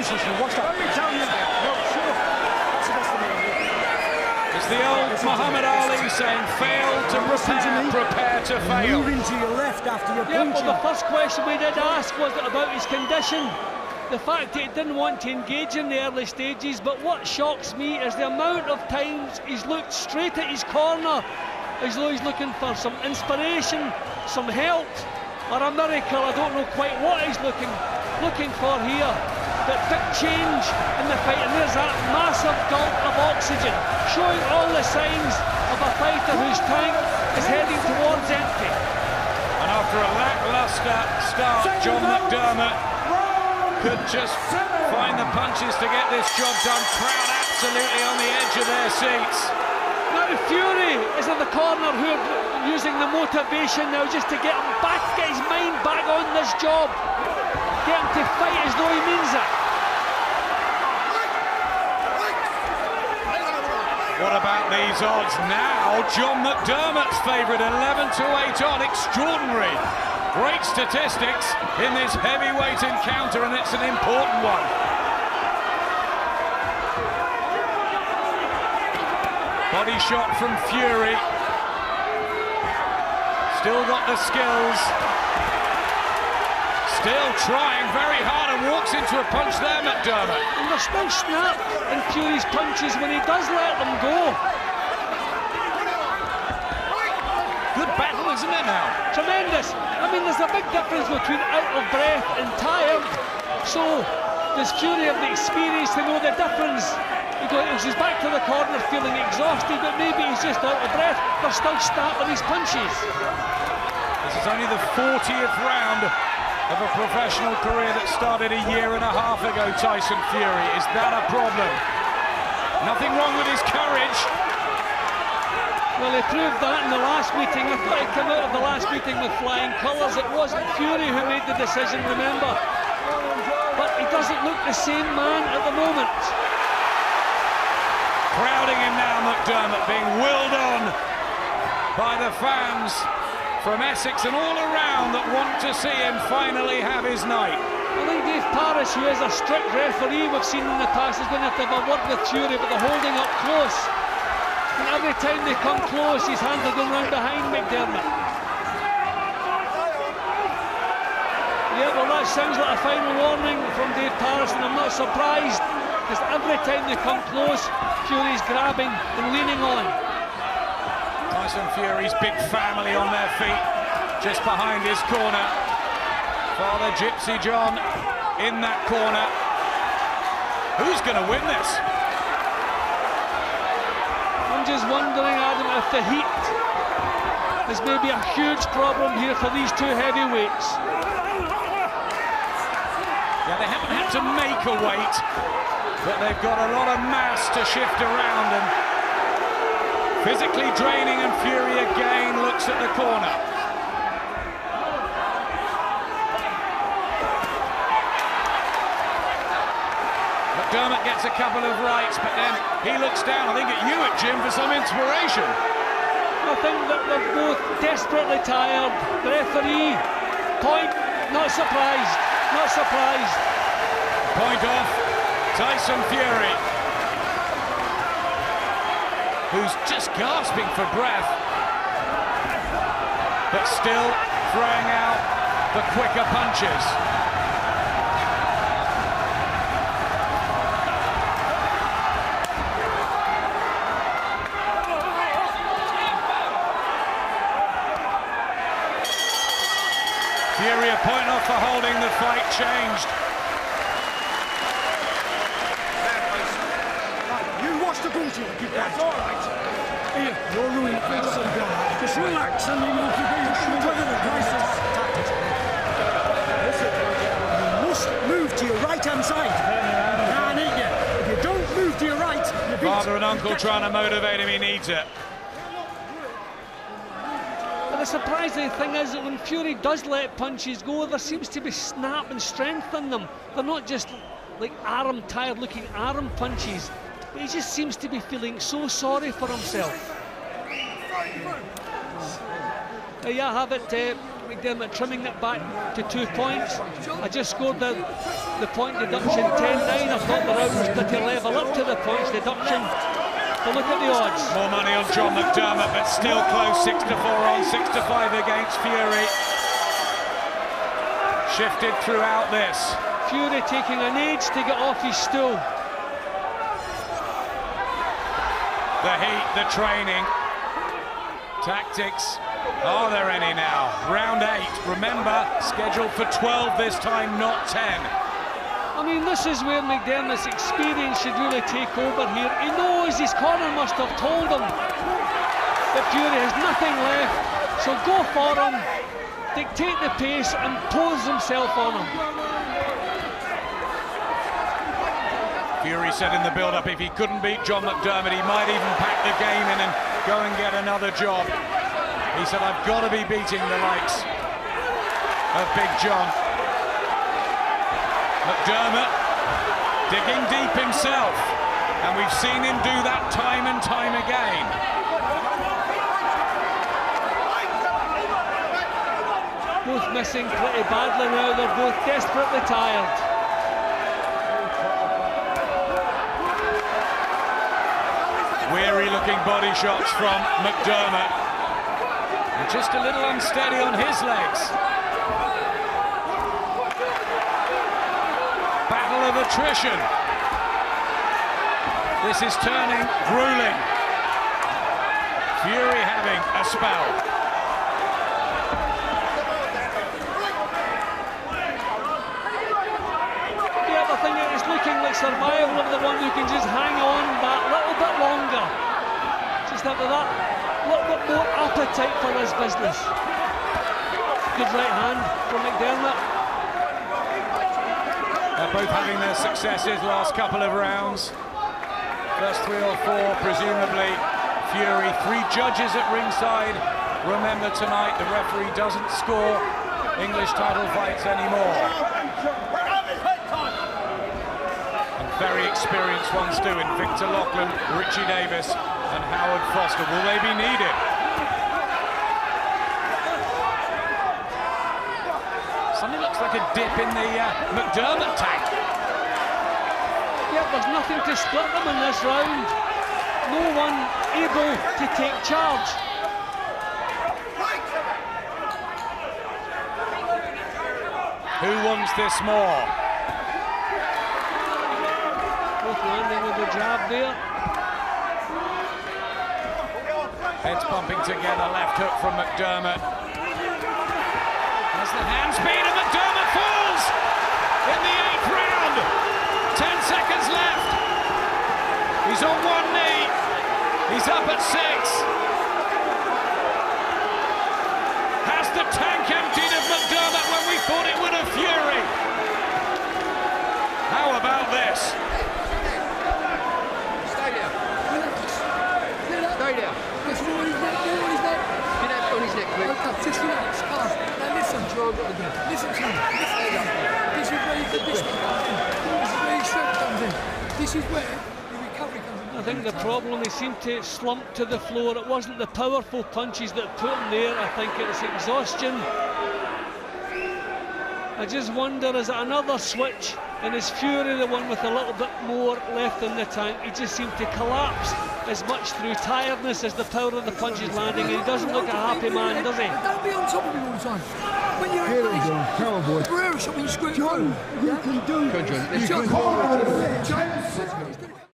position. Watch that. Let me tell you. No, sure. That's the best thing. It's the old Muhammad Ali saying, fail to prepare to fail. Moving to your left after your yeah, punching. well, the first question we did ask was about his condition. The fact that he didn't want to engage in the early stages, but what shocks me is the amount of times he's looked straight at his corner as though he's looking for some inspiration, some help, or a miracle. I don't know quite what he's looking for here. But big change in the fight, and there's that massive gulp of oxygen, showing all the signs of a fighter whose tank is heading towards empty. And after a lackluster start, John McDermott could just find the punches to get this job done. Crowd absolutely on the edge of their seats. Now Fury is in the corner, who are using the motivation now just to get him back, get his mind back on this job, get him to fight as though he means it. What about these odds now? John McDermott's favourite, 11-8 on. Extraordinary. Great statistics in this heavyweight encounter, and it's an important one. Body shot from Fury. Still got the skills. Still trying very hard, and walks into a punch there, McDermott. And there's still snap in Fury's punches when he does let them go. Good battle, isn't it now? Tremendous. I mean, there's a big difference between out of breath and tired. So, does Fury have the experience to know the difference? He's back to the corner feeling exhausted, but maybe he's just out of breath. They're still starting his punches. This is only the 40th round of a professional career that started a year and a half ago, Tyson Fury. Is that a problem? Nothing wrong with his courage. Well, he proved that in the last meeting. I thought he'd come out of the last meeting with flying colours. It wasn't Fury who made the decision, remember. But he doesn't look the same man at the moment. Crowding him now, McDermott, being willed on by the fans from Essex and all around that want to see him finally have his night. I think Dave Parrish, who is a strict referee we've seen in the past, is going to have a word with Fury, but they're holding up close. And every time they come close, his hands are going round behind McDermott. Yeah, well, that sounds like a final warning from Dave Parrish, and I'm not surprised, because every time they come close, Fury's grabbing and leaning on. Tyson Fury's big family on their feet, just behind his corner. Father Gypsy John in that corner. Who's going to win this? I'm just wondering, Adam, if the heat is maybe a huge problem here for these two heavyweights. Yeah, they haven't had to make a weight, but they've got a lot of mass to shift around, and physically draining, and Fury again looks at the corner. McDermott gets a couple of rights, but then he looks down, I think, at you, Jim, for some inspiration. I think that they're both desperately tired. The referee, point, not surprised, not surprised. Point off, Tyson Fury, who's just gasping for breath, but still throwing out the quicker punches. Fury, a point off for holding the fight changed. You watch the bullshit. That's all right. Here, you're ruining things. Just relax and then we'll figure the crisis. Listen, you must move to your right-hand side. Can't eat you. If you don't move to your right, you beat. Father and uncle trying to motivate him, he needs it. But the surprising thing is that when Fury does let punches go, there seems to be snap and strength in them. They're not just like tired looking arm punches, but he just seems to be feeling so sorry for himself. There you have it, McDermott trimming it back to 2 points. I just scored the point deduction 10-9. I thought the round was pretty level up to the points deduction. But look at the odds. More money on John McDermott, but still close. 6-4 on, 6-5 against Fury. Shifted throughout this. Fury taking an age to get off his stool. The heat, the training, tactics. Are there any now? Round 8, remember, scheduled for 12 this time, not 10. I mean, this is where McDermott's experience should really take over here. He knows his corner must have told him that Fury has nothing left, so go for him, dictate the pace and pose himself on him. Fury said in the build-up if he couldn't beat John McDermott, he might even pack the game in and go and get another job. He said, I've got to be beating the likes of Big John. McDermott digging deep himself, and we've seen him do that time and time again. Both missing pretty badly now, they're both desperately tired. Weary looking body shots from McDermott. And just a little unsteady on his legs. Battle of attrition. This is turning grueling. Fury having a spell. Yeah, I think it's looking like survival of the one who can just hang on that little bit longer. Just after that, a little bit more appetite for his business. Good right hand from McDermott. They're both having their successes last couple of rounds. First 3 or 4, presumably Fury. 3 judges at ringside. Remember tonight, the referee doesn't score English title fights anymore. And very experienced ones too in Victor Loughlin, Richie Davis and Howard Foster. Will they be needed? Something looks like a dip in the McDermott tank. Yeah, there's nothing to split them in this round. No one able to take charge. Who wants this more? Both landing with the jab there. Heads bumping together, left hook from McDermott. Has the hand speed and McDermott falls in the 8th round. 10 seconds left. He's on one knee. He's up at 6. Has the tank emptied of McDermott when we thought it would have Fury? How about this? Stay there. Stay there. Just roll his neck, roll his neck. Get that on his neck, quick. Okay, just relax. Now listen, listen to me. This is where you get this one comes in. This is where your strength comes in. This is where your recovery comes in. I think the problem, he seemed to slump to the floor. It wasn't the powerful punches that put him there. I think it's exhaustion. I just wonder, is it another switch? And is Fury the one with a little bit more left in the tank? He just seemed to collapse as much through tiredness as the power of the punches landing. And he doesn't look a happy man, does he? Don't be on top of him all the time. When you're Come on, boy. Guerrero shot when you screw it John, through. you can do it. John,